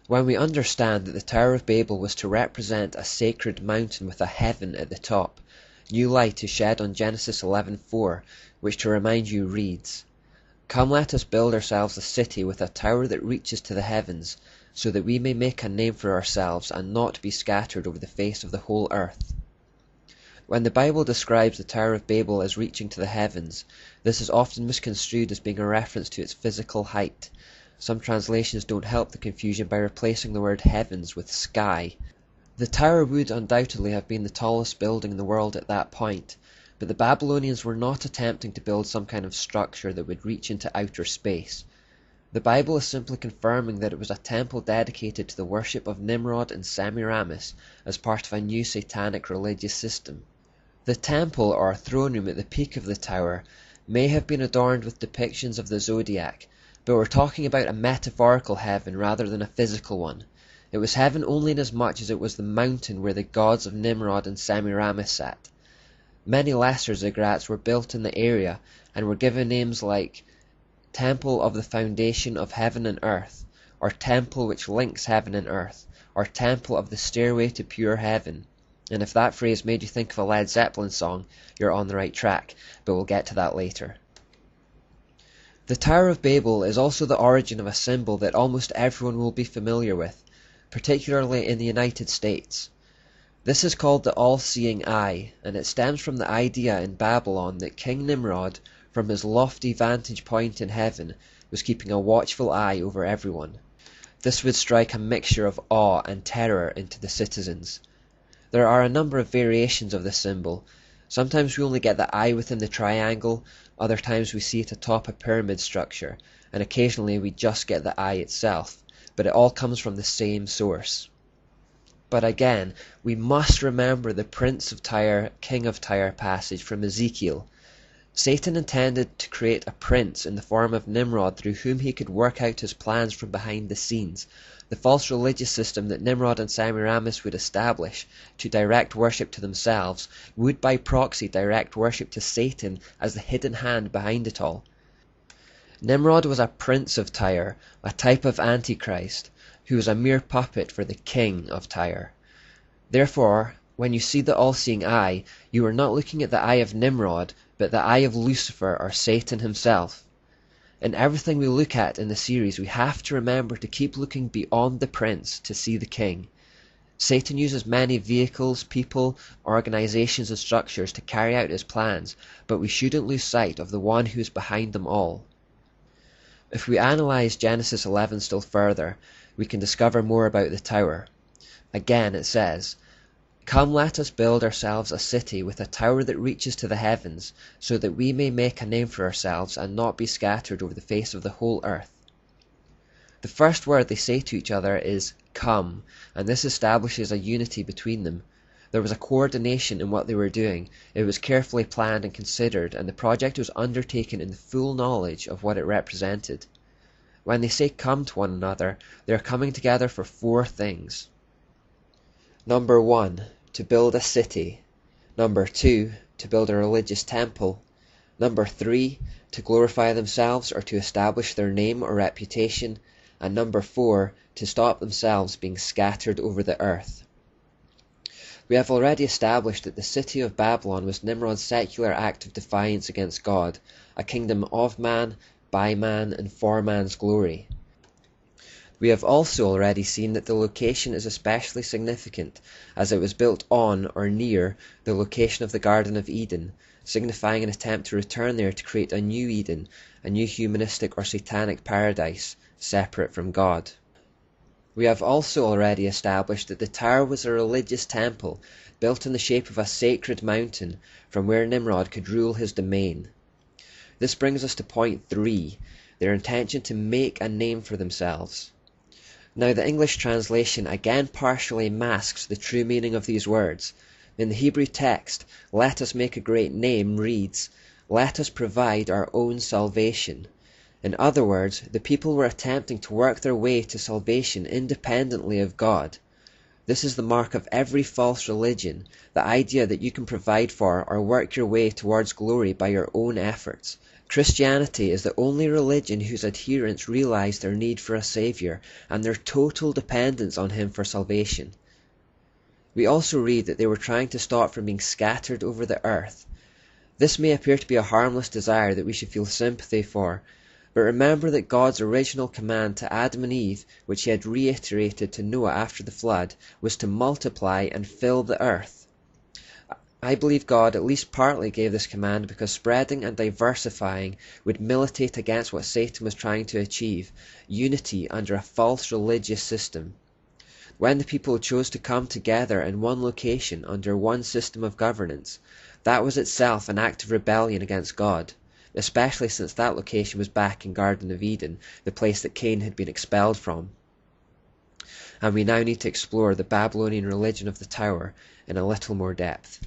When we understand that the Tower of Babel was to represent a sacred mountain with a heaven at the top, new light is shed on Genesis 11:4, which, to remind you, reads, "Come, let us build ourselves a city with a tower that reaches to the heavens, so that we may make a name for ourselves and not be scattered over the face of the whole earth." When the Bible describes the Tower of Babel as reaching to the heavens, this is often misconstrued as being a reference to its physical height. Some translations don't help the confusion by replacing the word heavens with sky. The tower would undoubtedly have been the tallest building in the world at that point, but the Babylonians were not attempting to build some kind of structure that would reach into outer space. The Bible is simply confirming that it was a temple dedicated to the worship of Nimrod and Semiramis as part of a new satanic religious system. The temple, or throne room at the peak of the tower, may have been adorned with depictions of the zodiac, but we're talking about a metaphorical heaven rather than a physical one. It was heaven only inasmuch as it was the mountain where the gods of Nimrod and Semiramis sat. Many lesser ziggurats were built in the area and were given names like Temple of the Foundation of Heaven and Earth, or Temple which links heaven and earth, or Temple of the Stairway to Pure Heaven. And if that phrase made you think of a Led Zeppelin song, you're on the right track, but we'll get to that later. The Tower of Babel is also the origin of a symbol that almost everyone will be familiar with, particularly in the United States. This is called the all-seeing eye, and it stems from the idea in Babylon that King Nimrod, from his lofty vantage point in heaven, was keeping a watchful eye over everyone. This would strike a mixture of awe and terror into the citizens. There are a number of variations of this symbol. Sometimes we only get the eye within the triangle, other times we see it atop a pyramid structure, and occasionally we just get the eye itself, but it all comes from the same source. But again, we must remember the Prince of Tyre, King of Tyre passage from Ezekiel. Satan intended to create a prince in the form of Nimrod through whom he could work out his plans from behind the scenes. The false religious system that Nimrod and Semiramis would establish to direct worship to themselves would by proxy direct worship to Satan as the hidden hand behind it all. Nimrod was a prince of Tyre, a type of Antichrist, who was a mere puppet for the king of Tyre. Therefore, when you see the all-seeing eye, you are not looking at the eye of Nimrod, but the eye of Lucifer or Satan himself. In everything we look at in the series, we have to remember to keep looking beyond the prince to see the king. Satan uses many vehicles, people, organizations and structures to carry out his plans, but we shouldn't lose sight of the one who is behind them all. If we analyze Genesis 11 still further, we can discover more about the tower. Again it says, "Come, let us build ourselves a city with a tower that reaches to the heavens, so that we may make a name for ourselves and not be scattered over the face of the whole earth." The first word they say to each other is "come," and this establishes a unity between them. There was a coordination in what they were doing, it was carefully planned and considered, and the project was undertaken in the full knowledge of what it represented. When they say come to one another, they are coming together for 4 things. Number 1, to build a city. Number 2, to build a religious temple. Number 3, to glorify themselves or to establish their name or reputation. And number 4, to stop themselves being scattered over the earth. We have already established that the city of Babylon was Nimrod's secular act of defiance against God, a kingdom of man, by man, and for man's glory. We have also already seen that the location is especially significant, as it was built on or near the location of the Garden of Eden, signifying an attempt to return there to create a new Eden, a new humanistic or satanic paradise, separate from God. We have also already established that the tower was a religious temple, built in the shape of a sacred mountain, from where Nimrod could rule his domain. This brings us to point 3, their intention to make a name for themselves. Now the English translation again partially masks the true meaning of these words. In the Hebrew text, "let us make a great name" reads, "let us provide our own salvation." In other words, the people were attempting to work their way to salvation independently of God. This is the mark of every false religion, the idea that you can provide for or work your way towards glory by your own efforts. Christianity is the only religion whose adherents realize their need for a Savior and their total dependence on Him for salvation. We also read that they were trying to stop from being scattered over the earth. This may appear to be a harmless desire that we should feel sympathy for, but remember that God's original command to Adam and Eve, which He had reiterated to Noah after the flood, was to multiply and fill the earth. I believe God at least partly gave this command because spreading and diversifying would militate against what Satan was trying to achieve, unity under a false religious system. When the people chose to come together in one location under one system of governance, that was itself an act of rebellion against God, especially since that location was back in Garden of Eden, the place that Cain had been expelled from. And we now need to explore the Babylonian religion of the Tower in a little more depth.